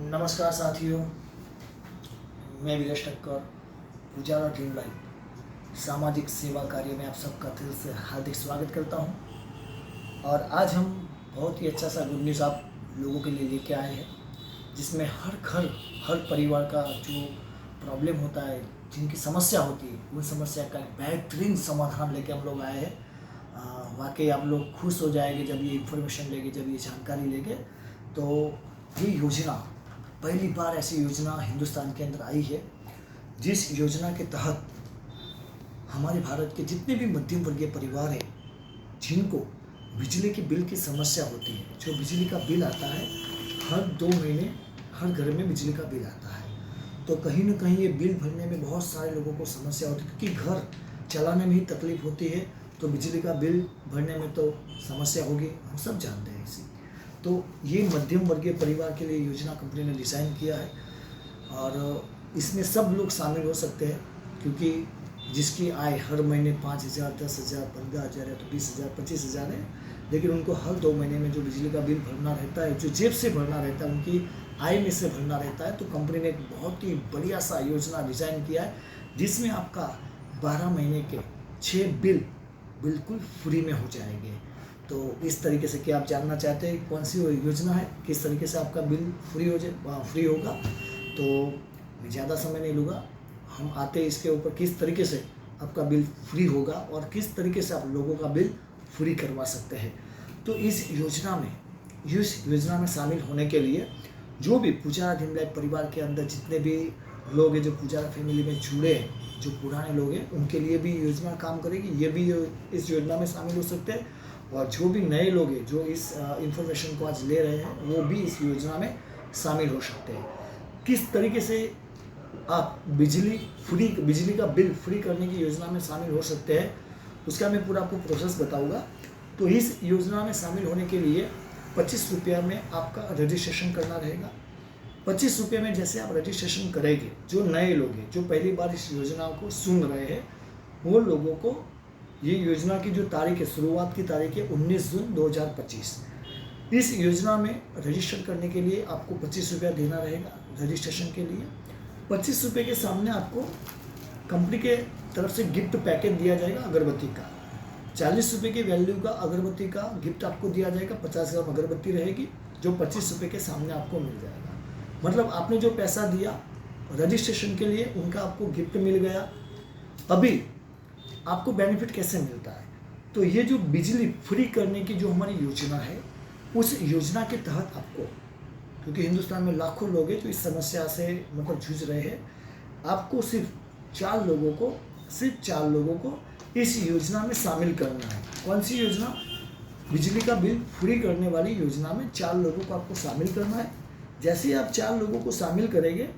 नमस्कार साथियों, मैं विरेश ठक्कर, उजाला ड्रीम लाइफ सामाजिक सेवा कार्य में आप सबका दिल से हार्दिक स्वागत करता हूं। और आज हम बहुत ही अच्छा सा गुड न्यूज़ आप लोगों के लिए लेके आए हैं, जिसमें हर घर हर परिवार का जो प्रॉब्लम होता है, जिनकी समस्या होती है, उन समस्या का एक बेहतरीन समाधान लेके हम लोग आए हैं। वाकई आप लोग खुश हो जाएंगे जब ये इन्फॉर्मेशन लेंगे, जब ये जानकारी लेंगे। तो ये योजना पहली बार ऐसी योजना हिंदुस्तान के अंदर आई है, जिस योजना के तहत हमारे भारत के जितने भी मध्यम वर्गीय परिवार हैं, जिनको बिजली के बिल की समस्या होती है, जो बिजली का बिल आता है हर 2 महीने हर घर में बिजली का बिल आता है, तो कहीं ना कहीं ये बिल भरने में बहुत सारे लोगों को समस्या होती है, क्योंकि घर चलाने में ही तकलीफ होती है, तो बिजली का बिल भरने में तो समस्या होगी, हम सब जानते हैं इसी। तो ये मध्यम वर्गीय परिवार के लिए योजना कंपनी ने डिज़ाइन किया है, और इसमें सब लोग शामिल हो सकते हैं, क्योंकि जिसकी आय हर महीने 5,000, 10,000, 15,000 है, तो 20,000, 25,000 है, लेकिन उनको हर 2 महीने में जो बिजली का बिल भरना रहता है, जो जेब से भरना रहता है, उनकी आय में से भरना रहता है। तो कंपनी ने एक बहुत ही बढ़िया सा योजना डिज़ाइन किया है, जिसमें आपका 12 महीने के 6 बिल बिल्कुल फ्री में हो जाएंगे। तो इस तरीके से क्या आप जानना चाहते हैं कौन सी वो योजना है, किस तरीके से आपका बिल फ्री होगा, तो मैं ज़्यादा समय नहीं लूँगा, हम आते इसके ऊपर किस तरीके से आपका बिल फ्री होगा और किस तरीके से आप लोगों का बिल फ्री करवा सकते हैं। तो इस योजना में शामिल होने के लिए जो भी पुजारा ड्रीम लाइफ परिवार के अंदर जितने भी लोग हैं, जो पुजारा फैमिली में जुड़े हैं, जो पुराने लोग हैं, उनके लिए भी योजना काम करेगी, ये भी इस योजना में शामिल हो सकते हैं। और जो भी नए लोग हैं, जो इस इंफॉर्मेशन को आज ले रहे हैं, वो भी इस योजना में शामिल हो सकते हैं। किस तरीके से आप बिजली का बिल फ्री करने की योजना में शामिल हो सकते हैं, उसका मैं पूरा आपको प्रोसेस बताऊंगा। तो इस योजना में शामिल होने के लिए 25 रुपया में आपका रजिस्ट्रेशन करना रहेगा। 25 रुपये में जैसे आप रजिस्ट्रेशन करेंगे, जो नए लोग हैं, जो पहली बार इस योजना को सुन रहे हैं, वो लोगों को ये योजना की जो तारीख है, शुरुआत की तारीख है 19 जून 2025। इस योजना में रजिस्टर करने के लिए आपको 25 रुपया देना रहेगा रजिस्ट्रेशन के लिए। 25 रुपये के सामने आपको कंपनी के तरफ से गिफ्ट पैकेट दिया जाएगा अगरबत्ती का। 40 रुपये की वैल्यू का अगरबत्ती का गिफ्ट आपको दिया जाएगा। 50 ग्राम अगरबत्ती रहेगी, जो 25 रुपये के सामने आपको मिल जाएगा। मतलब आपने जो पैसा दिया रजिस्ट्रेशन के लिए, उनका आपको गिफ्ट मिल गया। अभी आपको बेनिफिट कैसे मिलता है, तो ये जो बिजली फ्री करने की जो हमारी योजना है, उस योजना के तहत आपको, क्योंकि हिंदुस्तान में लाखों लोग हैं जो इस समस्या से मतलब जूझ रहे हैं, आपको सिर्फ 4 लोगों को इस योजना में शामिल करना है। कौन सी योजना? बिजली का बिल फ्री करने वाली योजना में 4 लोगों को आपको शामिल करना है। जैसे ही आप 4 लोगों को शामिल करेंगे,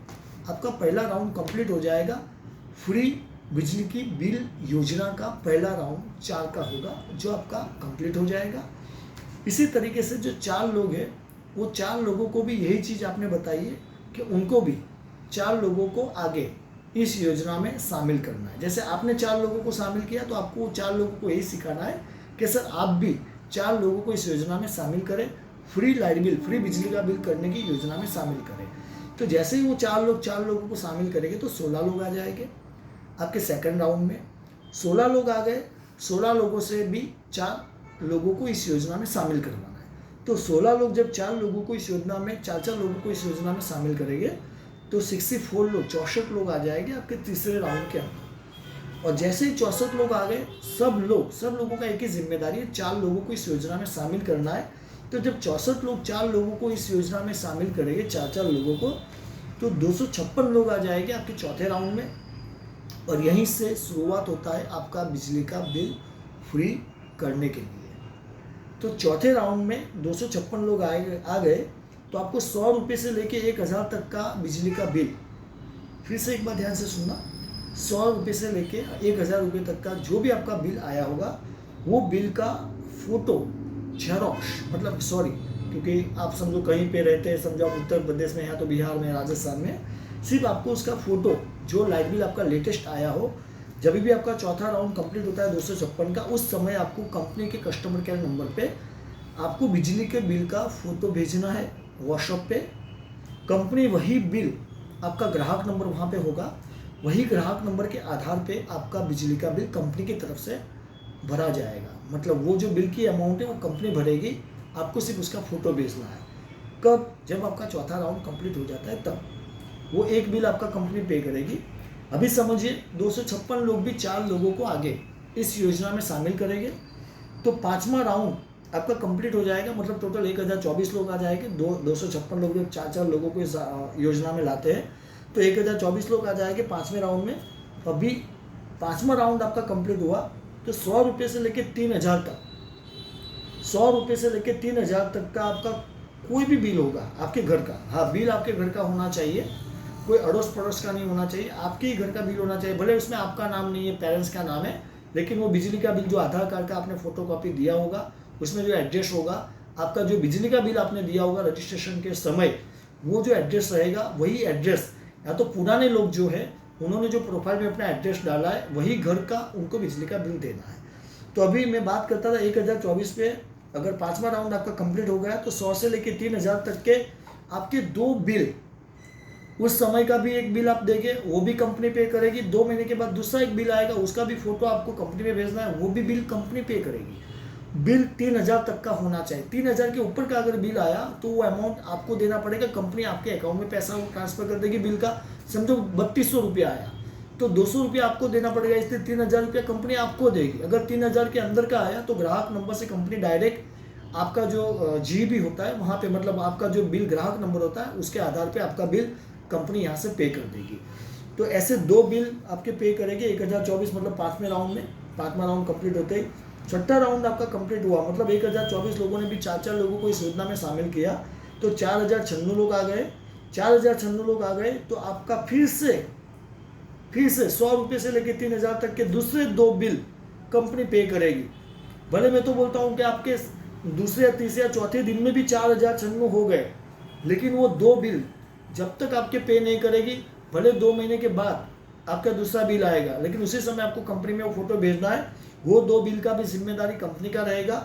आपका पहला राउंड कंप्लीट हो जाएगा। फ्री बिजली की बिल योजना का पहला राउंड 4 का होगा, जो आपका कंप्लीट हो जाएगा। इसी तरीके से जो 4 लोग हैं, वो 4 लोगों को भी यही चीज़ आपने बताई है कि उनको भी 4 लोगों को आगे इस योजना में शामिल करना है। जैसे आपने 4 लोगों को शामिल किया, तो आपको 4 लोगों को यही सिखाना है कि सर आप भी 4 लोगों को इस योजना में शामिल करें, फ्री बिजली का बिल करने की योजना में शामिल करें। तो जैसे ही वो 4 लोगों को शामिल करेंगे, तो 16 लोग आ जाएंगे आपके सेकंड राउंड में। 16 लोग आ गए, 16 लोगों से भी 4 लोगों को इस योजना में शामिल करवाना है। तो 16 लोग जब 4 लोगों को इस योजना में 4 लोगों को इस योजना में शामिल करेंगे, तो 64 लोग आ जाएंगे आपके तीसरे राउंड के अंदर। और जैसे ही 64 लोग आ गए, सब लोगों का एक ही जिम्मेदारी है, 4 लोगों को इस योजना में शामिल करना है। तो जब 64 लोग 4 लोगों को इस योजना में शामिल करेंगे, 4 लोगों को, तो 256 लोग आ जाएंगे आपके चौथे राउंड में। और यहीं से शुरुआत होता है आपका बिजली का बिल फ्री करने के लिए। तो चौथे राउंड में 256 लोग आ गए, तो आपको 100 रुपये से लेके 1000 तक का बिजली का बिल, फिर से एक बार ध्यान से सुनना, 100 रुपये से लेके 1000 रुपये तक का जो भी आपका बिल आया होगा, वो बिल का फोटो जेरॉक्स, क्योंकि आप समझो कहीं पे रहते हैं, समझो आप उत्तर प्रदेश में हैं, तो बिहार में, राजस्थान में, सिर्फ आपको उसका फोटो, जो लाइट बिल आपका लेटेस्ट आया हो, जब भी आपका चौथा राउंड कंप्लीट होता है 256 का, उस समय आपको कंपनी के कस्टमर केयर नंबर पे आपको बिजली के बिल का फोटो भेजना है व्हाट्सएप पे। कंपनी वही बिल, आपका ग्राहक नंबर वहाँ पे होगा, वही ग्राहक नंबर के आधार पे आपका बिजली का बिल कंपनी की तरफ से भरा जाएगा। मतलब वो जो बिल की अमाउंट है वो कंपनी भरेगी, आपको सिर्फ उसका फ़ोटो भेजना है। कब? जब आपका चौथा राउंड कंप्लीट हो जाता है तब वो एक बिल आपका कंपनी पे करेगी। अभी समझिए 256 लोग भी 4 लोगों को आगे इस योजना में शामिल करेंगे, तो 5वां राउंड आपका कंप्लीट हो जाएगा। मतलब टोटल 1024 लोग आ जाएंगे। 256 लोग जब 4 लोगों को इस योजना में लाते हैं तो 1024 लोग आ जाएंगे 5वें राउंड में। अभी 5वां राउंड आपका कंप्लीट हुआ तो 100 रुपये से लेकर 3000 तक, 100 रुपये से लेकर 3000 तक का आपका कोई भी बिल होगा आपके घर का। हाँ, बिल आपके घर का होना चाहिए, कोई अड़ोस पड़ोस का नहीं होना चाहिए, आपके ही घर का बिल होना चाहिए। भले उसमें आपका नाम नहीं है, पेरेंट्स का नाम है, लेकिन वो बिजली का बिल जो आधार कार्ड का आपने फोटोकॉपी दिया होगा उसमें जो एड्रेस होगा, आपका जो बिजली का बिल आपने दिया होगा रजिस्ट्रेशन के समय, वो जो एड्रेस रहेगा वही एड्रेस, या तो पुराने लोग जो है उन्होंने जो प्रोफाइल में अपना एड्रेस डाला है वही घर का उनको बिजली का बिल देना है। तो अभी मैं बात करता था 1024 पे, अगर 5वां राउंड आपका कंप्लीट हो गया तो 100 से लेकर 3000 तक के आपके 2 बिल, उस समय का भी एक बिल आप देंगे, वो भी कंपनी पे करेगी। 2 महीने के बाद दूसरा एक बिल आएगा, उसका भी फोटो आपको कंपनी में भेजना है, वो भी बिल कंपनी पे करेगी। बिल 3000 तक का होना चाहिए। 3000 के ऊपर का अगर बिल आया तो वो अमाउंट आपको देना पड़ेगा, कंपनी आपके अकाउंट में पैसा ट्रांसफर कर देगी बिल का। समझो 3200 रुपया आया तो 200 रुपया आपको देना पड़ेगा, इसलिए 3000 रुपया कंपनी आपको देगी। अगर 3000 के अंदर का आया तो ग्राहक नंबर से कंपनी डायरेक्ट आपका जो जीबी होता है वहाँ पे, मतलब आपका जो बिल ग्राहक नंबर होता है उसके आधार पे आपका बिल कंपनी यहाँ से पे कर देगी। तो ऐसे 2 बिल आपके पे करेंगे 1024, मतलब 5वें राउंड में। 5वां राउंड कंप्लीट होते ही 6ठा राउंड आपका कंप्लीट हुआ, मतलब 1024 लोगों ने भी 4 लोगों को इस योजना में शामिल किया, तो 4096 लोग आ गए। 4096 लोग आ गए तो आपका फिर से 100 रुपये से लेकर 3000 तक के दूसरे 2 बिल कंपनी पे करेगी। भले मैं तो बोलता हूँ कि आपके दूसरे या तीसरे या चौथे दिन में भी 4096 हो गए, लेकिन वो 2 बिल जब तक आपके पे नहीं करेगी, भले 2 महीने के बाद आपका दूसरा बिल आएगा, लेकिन उसी समय आपको कंपनी में वो फोटो भेजना है। वो 2 बिल का भी जिम्मेदारी कंपनी का रहेगा।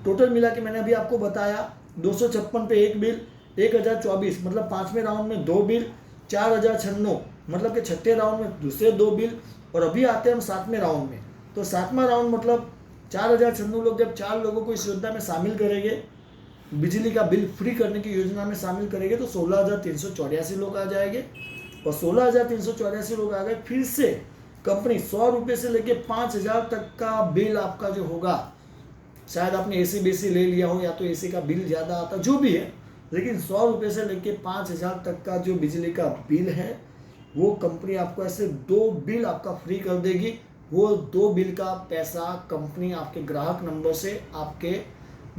टोटल मिला के मैंने अभी आपको बताया 256 पे एक बिल, 1024 मतलब 5वें राउंड में 2 बिल, 4096 मतलब कि 6ठे राउंड में दूसरे 2 बिल, और अभी आते हैं हम 7वें राउंड में। तो 7वां राउंड मतलब 4096 लोग जब 4 लोगों को इस योजना में शामिल करेंगे, बिजली का बिल फ्री करने की योजना में शामिल करेंगे, तो 16,384 लोग आ जाएंगे। और 16,384 लोग आ गए, फिर से कंपनी 100 रुपये से लेके 5000 तक का बिल आपका जो होगा, शायद आपने एसी बेसी ले लिया हो या तो एसी का बिल ज़्यादा आता, जो भी है, लेकिन 100 रुपये से लेके 5000 तक का जो बिजली का बिल है वो कंपनी आपको ऐसे 2 बिल आपका फ्री कर देगी। वो 2 बिल का पैसा कंपनी आपके ग्राहक नंबर से आपके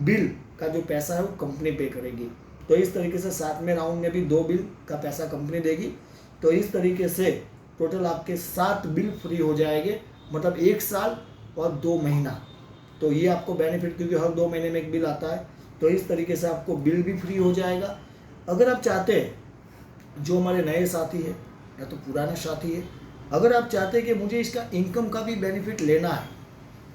बिल का जो पैसा है वो कंपनी पे करेगी। तो इस तरीके से 7वें राउंड में भी 2 बिल का पैसा कंपनी देगी। तो इस तरीके से टोटल आपके 7 बिल फ्री हो जाएंगे, मतलब 1 साल और 2 महीना। तो ये आपको बेनिफिट, क्योंकि हर 2 महीने में एक बिल आता है, तो इस तरीके से आपको बिल भी फ्री हो जाएगा। अगर आप चाहते हैं, जो हमारे नए साथी है या तो पुराने साथी है, अगर आप चाहते हैं कि मुझे इसका इनकम का भी बेनिफिट लेना है,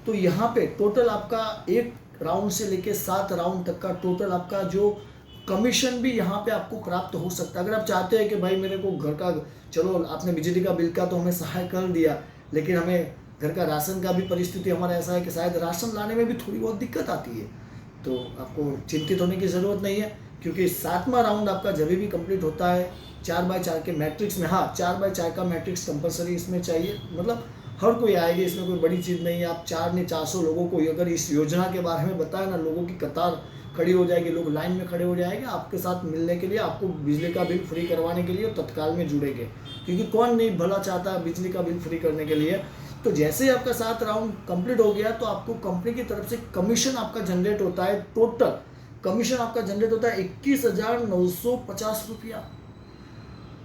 तो यहाँ पे टोटल आपका 1 राउंड से लेके 7 राउंड तक का टोटल आपका जो कमीशन भी यहाँ पे आपको प्राप्त हो सकता है। अगर आप चाहते हैं कि भाई मेरे को घर का, चलो आपने बिजली का बिल का तो हमें सहाय कर दिया, लेकिन हमें घर का राशन का भी परिस्थिति हमारा ऐसा है कि शायद राशन लाने में भी थोड़ी बहुत दिक्कत आती है, तो आपको चिंतित होने की ज़रूरत नहीं है, क्योंकि 7वां राउंड आपका जब भी कंप्लीट होता है 4x4 के मैट्रिक्स में, हाँ 4x4 का मैट्रिक्स कंपलसरी इसमें चाहिए, मतलब हर कोई आएगी, इसमें कोई बड़ी चीज़ नहीं है। आप 400 लोगों को अगर इस योजना के बारे में बताए ना, लोगों की कतार खड़ी हो जाएगी, लोग लाइन में खड़े हो जाएंगे आपके साथ मिलने के लिए, आपको बिजली का बिल फ्री करवाने के लिए तत्काल में जुड़ेंगे, क्योंकि कौन नहीं भला चाहता है बिजली का बिल फ्री करने के लिए। तो जैसे ही आपका 7 राउंड कंप्लीट हो गया तो आपको कंपनी की तरफ से कमीशन आपका जनरेट होता है। टोटल कमीशन आपका जनरेट होता है 21,950 रुपया।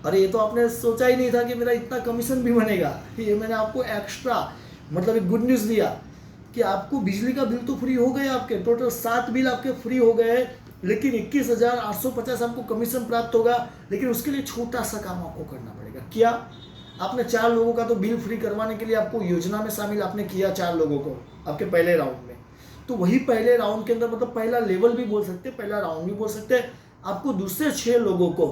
अरे ये तो आपने सोचा ही नहीं था कि मेरा इतना कमीशन भी बनेगा। ये मैंने आपको एक्स्ट्रा, मतलब एक गुड न्यूज़ दिया कि आपको बिजली का बिल तो फ्री हो गए, आपके टोटल 7 बिल आपके फ्री हो गए, लेकिन 21,850 आपको कमीशन प्राप्त होगा। लेकिन उसके लिए छोटा सा काम आपको करना पड़ेगा। क्या? आपने 4 लोगों का तो बिल फ्री करवाने के लिए आपको योजना में शामिल आपने किया 4 लोगों को आपके पहले राउंड में, तो वही पहले राउंड के अंदर, मतलब पहला लेवल भी बोल सकते हैं, पहला राउंड भी बोल सकते हैं, आपको दूसरे 6 लोगों को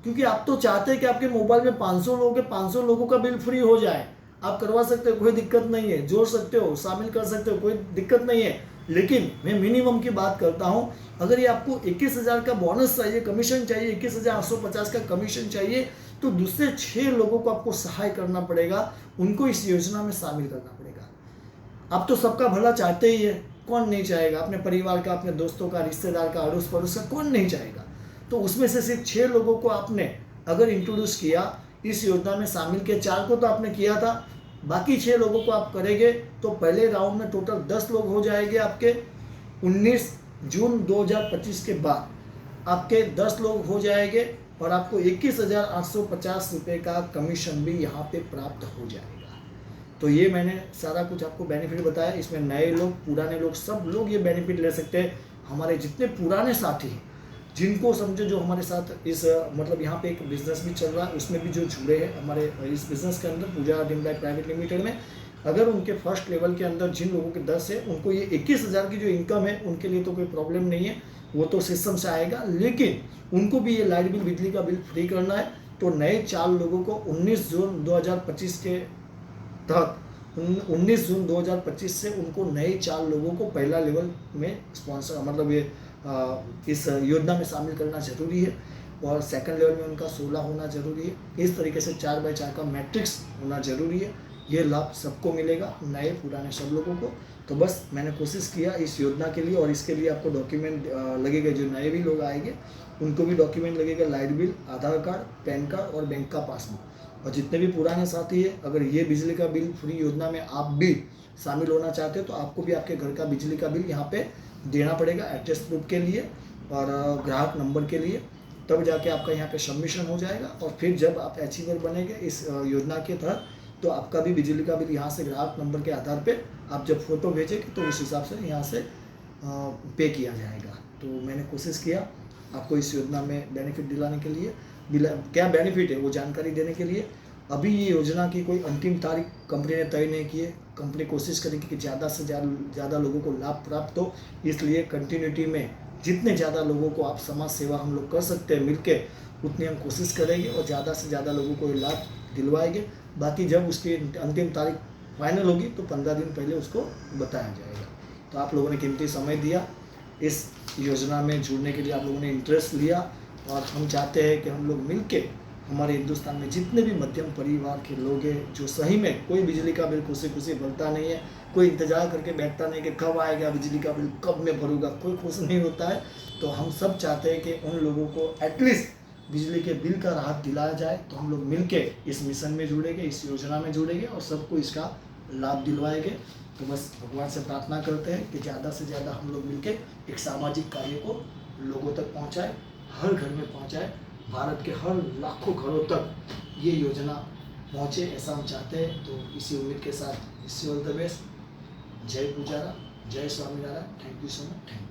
क्योंकि आप तो चाहते हैं कि आपके मोबाइल में 500 लोग हैं, 500 लोगों का बिल फ्री हो जाए। आप करवा सकते हो, कोई दिक्कत नहीं है, जोड़ सकते हो, शामिल कर सकते हो, कोई दिक्कत नहीं है। लेकिन मैं मिनिमम की बात करता हूँ। अगर ये आपको 21,000 का बोनस चाहिए, कमीशन चाहिए, 21,850 का कमीशन चाहिए, तो दूसरे 6 लोगों को आपको सहाय करना पड़ेगा, उनको इस योजना में शामिल करना पड़ेगा। आप तो सबका भला चाहते ही है, कौन नहीं चाहेगा? अपने परिवार का, अपने दोस्तों का, रिश्तेदार का, अड़ोस पड़ोस का, कौन नहीं चाहेगा? तो उसमें से सिर्फ 6 लोगों को आपने अगर इंट्रोड्यूस किया, इस योजना में शामिल किया, 4 को तो आपने किया था, बाकी 6 लोगों को आप करेंगे तो पहले राउंड में टोटल 10 लोग हो जाएंगे आपके। 19 जून 2025 के बाद आपके 10 लोग हो जाएंगे और आपको 21,850 रुपये का कमीशन भी यहाँ पे प्राप्त हो जाएगा। तो ये मैंने सारा कुछ आपको बेनिफिट बताया। इसमें नए लोग, पुराने लोग, सब लोग ये बेनिफिट ले सकते हैं। हमारे जितने पुराने साथी हैं, जिनको समझो जो हमारे साथ इस मतलब यहाँ पे एक बिजनेस भी चल रहा है, उसमें भी जो जुड़े हैं हमारे इस बिजनेस के अंदर, पूजा ड्रीम लाइफ प्राइवेट लिमिटेड में, अगर उनके फर्स्ट लेवल के अंदर जिन लोगों के 10 है, उनको ये 21,000 की जो इनकम है, उनके लिए तो कोई प्रॉब्लम नहीं है, वो तो सिस्टम से आएगा। लेकिन उनको भी ये लाइट बिल, बिजली का बिल फ्री करना है। तो नए 4 लोगों को 19 जून 2025 के तहत 19 जून 2025 से उनको नए 4 लोगों को पहला लेवल में स्पॉन्सर, मतलब ये इस योजना में शामिल करना जरूरी है। और सेकंड लेवल में उनका 16 होना जरूरी है। इस तरीके से 4x4 का मैट्रिक्स होना जरूरी है। ये लाभ सबको मिलेगा, नए पुराने सब लोगों को। तो बस मैंने कोशिश किया इस योजना के लिए, और इसके लिए आपको डॉक्यूमेंट लगेगा। जो नए भी लोग आएंगे उनको भी डॉक्यूमेंट लगेगा, लाइट बिल, आधार कार्ड, पैन कार्ड और बैंक का पासबुक। और जितने भी पुराने साथी है, अगर ये बिजली का बिल फ्री योजना में आप भी शामिल होना चाहते हो, तो आपको भी आपके घर का बिजली का बिल यहाँ पे देना पड़ेगा, एड्रेस प्रूफ के लिए और ग्राहक नंबर के लिए। तब जाके आपका यहाँ पे सबमिशन हो जाएगा। और फिर जब आप अचीवर बनेंगे इस योजना के तहत, तो आपका भी बिजली का बिल यहाँ से ग्राहक नंबर के आधार पे आप जब फोटो भेजेंगे तो उस हिसाब से यहाँ से पे किया जाएगा। तो मैंने कोशिश किया आपको इस योजना में बेनिफिट दिलाने के लिए। क्या बेनिफिट है वो जानकारी देने के लिए। अभी ये योजना की कोई अंतिम तारीख कंपनी ने तय नहीं की है। कंपनी कोशिश करेगी कि ज़्यादा से ज़्यादा लोगों को लाभ प्राप्त हो, इसलिए कंटिन्यूटी में जितने ज़्यादा लोगों को आप समाज सेवा हम लोग कर सकते हैं मिलके, उतनी हम कोशिश करेंगे और ज़्यादा से ज़्यादा लोगों को लाभ दिलवाएंगे। बाकी जब उसकी अंतिम तारीख फाइनल होगी तो 15 दिन पहले उसको बताया जाएगा। तो आप लोगों ने कीमती समय दिया, इस योजना में जुड़ने के लिए आप लोगों ने इंटरेस्ट लिया। और हम चाहते हैं कि हम लोग मिलके हमारे हिंदुस्तान में जितने भी मध्यम परिवार के लोग हैं, जो सही में कोई बिजली का बिल खुशी खुशी भरता नहीं है, कोई इंतजार करके बैठता नहीं कि कब आएगा बिजली का बिल, कब मैं भरूंगा, कोई खुश नहीं होता है। तो हम सब चाहते हैं कि उन लोगों को एटलीस्ट बिजली के बिल का राहत दिलाया जाए। तो हम लोग मिलके इस मिशन में जुड़ेंगे, इस योजना में जुड़ेंगे और सबको इसका लाभ दिलवाएंगे। तो बस भगवान से प्रार्थना करते हैं कि ज़्यादा से ज़्यादा हम लोग मिलके एक सामाजिक कार्य को लोगों तक पहुँचाए, हर घर में पहुँचाए, भारत के हर लाखों घरों तक ये योजना पहुँचे, ऐसा हम चाहते हैं। तो इसी उम्मीद के साथ, इससे ऑल द बेस्ट। जय पुजारा, जय Swaminarayan. Thank you so much. Thank you.